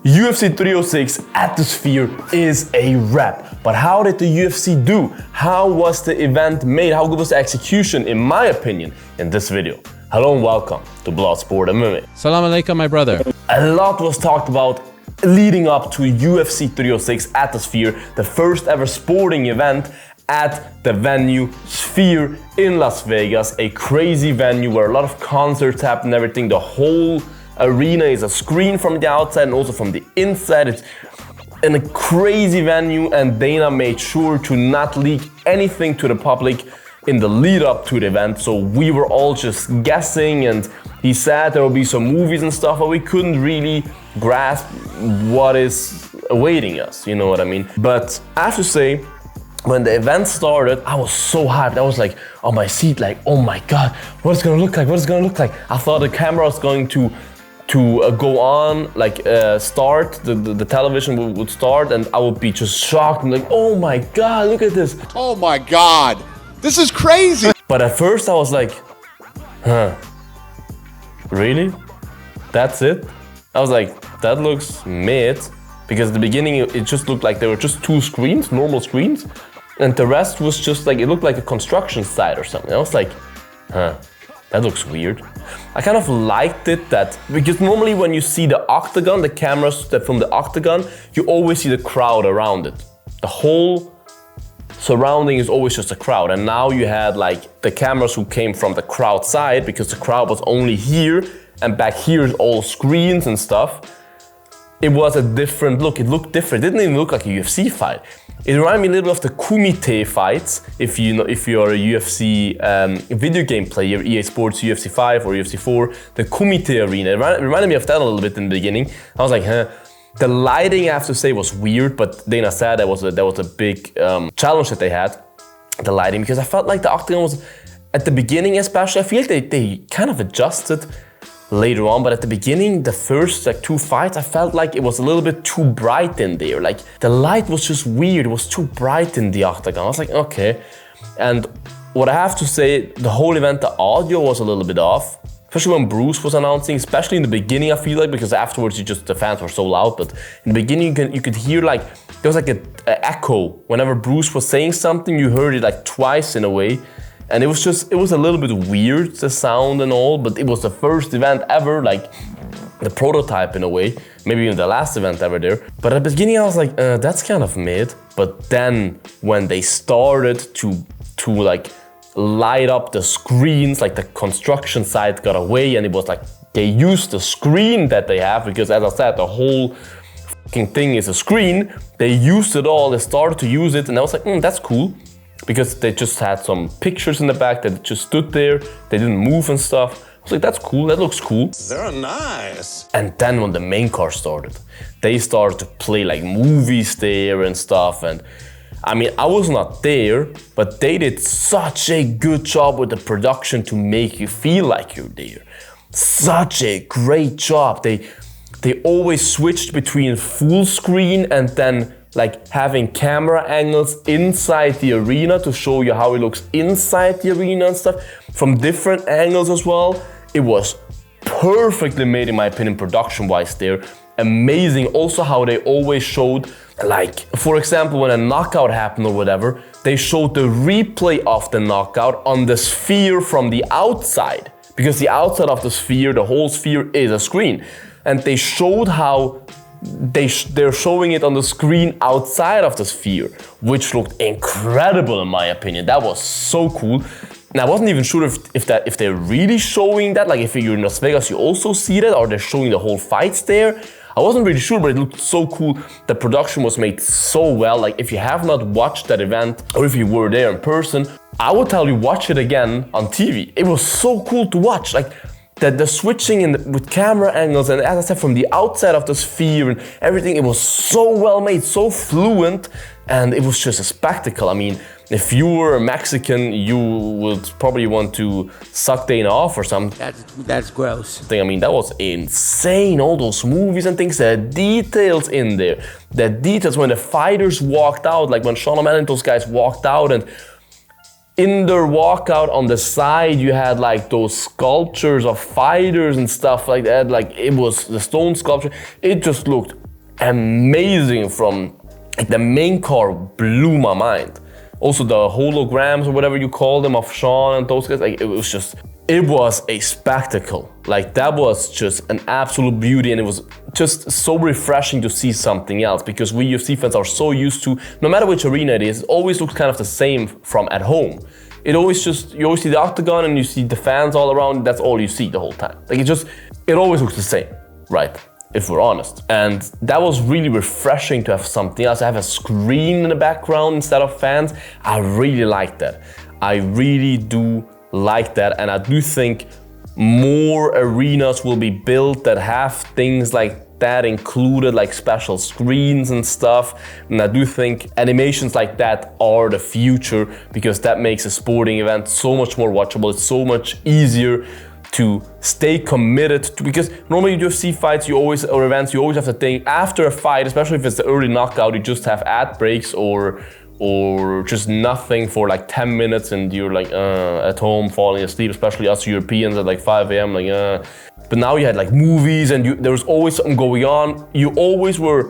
UFC 306 atmosphere is a wrap. But how did the UFC do? How was the event made? How good was the execution, in my opinion, in this video? Hello and welcome to Bloodsport MMA. Salam alaikum, my brother. A lot was talked about leading up to UFC 306 atmosphere, the first ever sporting event at the venue Sphere in Las Vegas, a crazy venue where a lot of concerts happen and everything. The whole arena is a screen from the outside and also from the inside. It's in a crazy venue, and Dana made sure to not leak anything to the public in the lead up to the event. So we were all just guessing, and he said there will be some movies and stuff, but we couldn't really grasp what is awaiting us, you know what I mean? But I have to say, when the event started, I was so hyped. I was like on my seat, like, oh my God, what is it gonna look like? What is it gonna look like? I thought the camera was going to go on, like start, the television would start, and I would be just shocked and like, oh my God, look at this. Oh my God, this is crazy. But at first I was like, really? That's it? I was like, that looks mid, because at the beginning it just looked like there were just two screens, normal screens, and the rest was just like, it looked like a construction site or something. I was like, that looks weird. I kind of liked it because normally when you see the octagon, the cameras that from the octagon, you always see the crowd around it. The whole surrounding is always just a crowd. And now you had like the cameras who came from the crowd side, because the crowd was only here, and back here is all screens and stuff. It was a different look. It looked different. It didn't even look like a UFC fight. It reminded me a little of the Kumite fights. If you're a UFC video game player, EA Sports UFC 5 or UFC 4, the Kumite arena. It reminded me of that a little bit in the beginning. I was like, The lighting, I have to say, was weird, but Dana said that was a big challenge that they had, the lighting, because I felt like the octagon was, at the beginning especially, I feel like they kind of adjusted later on, but at the beginning, the first like two fights, I felt like it was a little bit too bright in there. Like the light was just weird, it was too bright in the octagon. I was like, okay. And what I have to say, the whole event, the audio was a little bit off, especially when Bruce was announcing, especially in the beginning, I feel like, because afterwards the fans were so loud, but in the beginning you could hear like, there was like an echo. Whenever Bruce was saying something, you heard it like twice in a way. And it was a little bit weird, the sound and all, but it was the first event ever, like the prototype in a way, maybe even the last event ever there. But at the beginning I was like, that's kind of mid. But then when they started to like light up the screens, like the construction site got away, and it was like, they used the screen that they have, because as I said, the whole fucking thing is a screen. They used it all, they started to use it, and I was like, that's cool. Because they just had some pictures in the back that just stood there, they didn't move and stuff. I was like, that's cool, that looks cool. They're nice. And then when the main card started, they started to play like movies there and stuff. And I mean, I was not there, but they did such a good job with the production to make you feel like you're there. Such a great job. They always switched between full screen and then like having camera angles inside the arena to show you how it looks inside the arena and stuff, from different angles as well. It was perfectly made, in my opinion, production-wise there. Amazing. Also how they always showed, like, for example, when a knockout happened or whatever, they showed the replay of the knockout on the sphere from the outside. Because the outside of the sphere, the whole sphere, is a screen. And they showed how they're showing it on the screen outside of the sphere, which looked incredible in my opinion. That was so cool. And I wasn't even sure if they're really showing that, like if you're in Las Vegas you also see that, or they're showing the whole fights there. I wasn't really sure, but it looked so cool. The production was made so well. Like if you have not watched that event, or if you were there in person, I would tell you watch it again on TV. It was so cool to watch. Like the switching with camera angles, and as I said, from the outside of the sphere and everything, it was so well made, so fluent, and it was just a spectacle. I mean, if you were a Mexican, you would probably want to suck Dana off or something. That's gross. I mean, that was insane, all those movies and things, the details in there. The details when the fighters walked out, like when Sean O'Malley and those guys walked out, and in their walkout on the side, you had like those sculptures of fighters and stuff like that. Like it was the stone sculpture. It just looked amazing. From like the main card blew my mind. Also the holograms or whatever you call them of Sean and those guys, like it was a spectacle. Like that was just an absolute beauty, and it was just so refreshing to see something else, because we UFC fans are so used to, no matter which arena it is, it always looks kind of the same from at home. It always just, you always see the octagon and you see the fans all around, that's all you see the whole time. Like it always looks the same, right? If we're honest. And that was really refreshing to have something else. I have a screen in the background instead of fans. I really like that. I really do like that, and I do think more arenas will be built that have things like that included, like special screens and stuff. And I do think animations like that are the future, because that makes a sporting event so much more watchable. It's so much easier to stay committed to, because normally UFC fights, or events, you always have to think after a fight, especially if it's the early knockout, you just have ad breaks or just nothing for like 10 minutes, and you're like at home falling asleep, especially us Europeans at like 5 a.m. But now you had like movies, and there was always something going on. You always were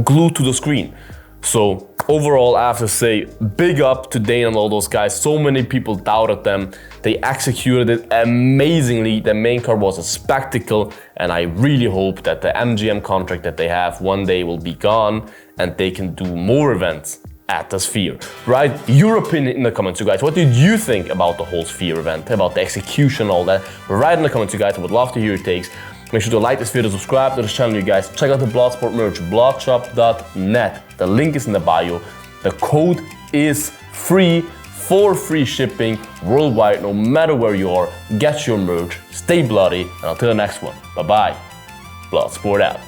glued to the screen. So overall, I have to say, big up to Dana and all those guys. So many people doubted them. They executed it amazingly. The main card was a spectacle, and I really hope that the MGM contract that they have one day will be gone, and they can do more events at the Sphere. Write your opinion in the comments, you guys. What did you think about the whole Sphere event, about the execution, all that? Write in the comments, you guys. I would love to hear your takes. Make sure to like this video, subscribe to this channel, you guys. Check out the Bloodsport merch, bloodshop.net. The link is in the bio. The code is free for free shipping worldwide, no matter where you are. Get your merch, stay bloody, and until the next one, bye-bye. Bloodsport out.